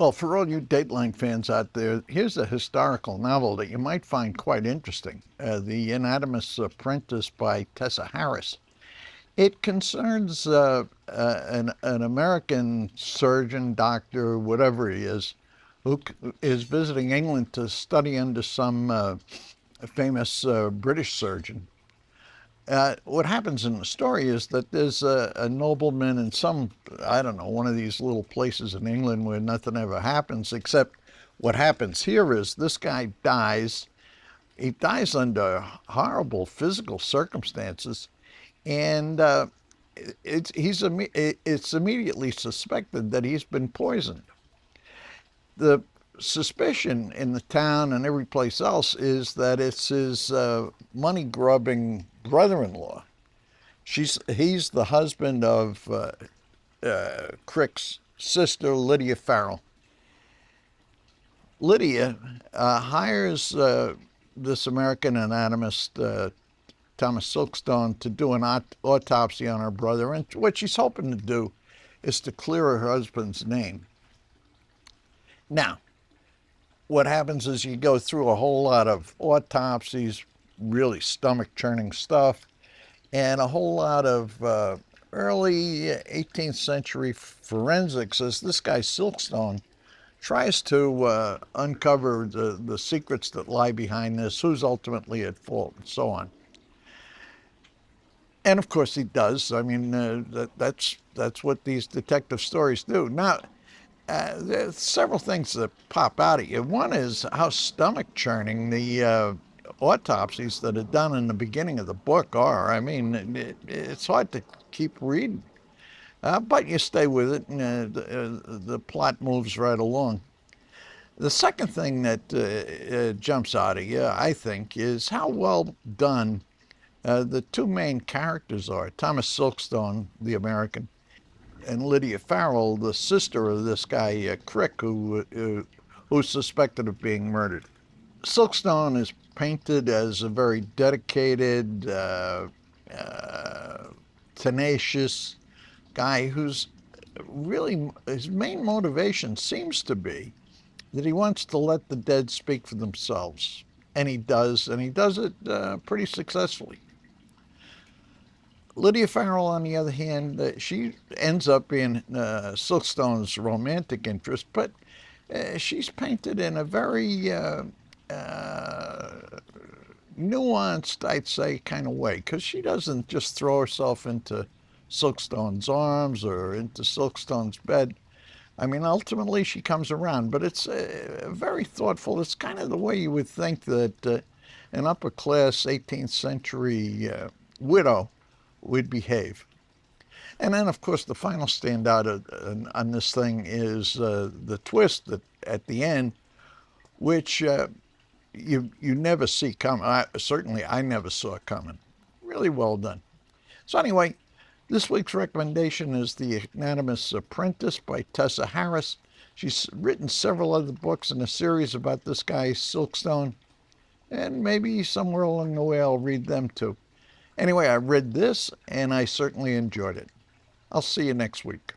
Well, for all you Dateline fans out there, here's a historical novel that you might find quite interesting. The Anatomist's Apprentice by Tessa Harris. It concerns an American surgeon, doctor, whatever he is, who is visiting England to study under some famous British surgeon. What happens in the story is that there's a nobleman in some, I don't know, one of these little places in England where nothing ever happens, except what happens here is this guy dies. He dies under horrible physical circumstances, and it's immediately suspected that he's been poisoned. The suspicion in the town and every place else is that it's his money grubbing brother-in-law. He's the husband of Crick's sister, Lydia Farrell. Lydia hires this American anatomist, Thomas Silkstone, to do an autopsy on her brother, and what she's hoping to do is to clear her husband's name. Now, what happens is you go through a whole lot of autopsies, really stomach-churning stuff, and a whole lot of early 18th century forensics as this guy Silkstone tries to uncover the secrets that lie behind this, who's ultimately at fault, and so on. And of course he does. I mean, that's what these detective stories do. Now, there's several things that pop out at you. One is how stomach-churning the autopsies that are done in the beginning of the book are. I mean, it's hard to keep reading, but you stay with it, and the plot moves right along. The second thing that jumps out at you, I think, is how well done the two main characters are. Thomas Silkstone, the American, and Lydia Farrell, the sister of this guy Crick, who's suspected of being murdered. Silkstone is painted as a very dedicated, tenacious guy who's really, his main motivation seems to be that he wants to let the dead speak for themselves. And he does it pretty successfully. Lydia Farrell, on the other hand, she ends up being Silkstone's romantic interest, but she's painted in a very nuanced, I'd say, kind of way, because she doesn't just throw herself into Silkstone's arms or into Silkstone's bed. I mean, ultimately she comes around, but it's very thoughtful. It's kind of the way you would think that an upper-class 18th century widow would behave. And then, of course, the final standout on this thing is the twist at the end, which you never see coming. Certainly, I never saw it coming. Really well done. So anyway, this week's recommendation is The Anatomist's Apprentice by Tessa Harris. She's written several other books in a series about this guy, Silkstone, and maybe somewhere along the way I'll read them too. Anyway, I read this, and I certainly enjoyed it. I'll see you next week.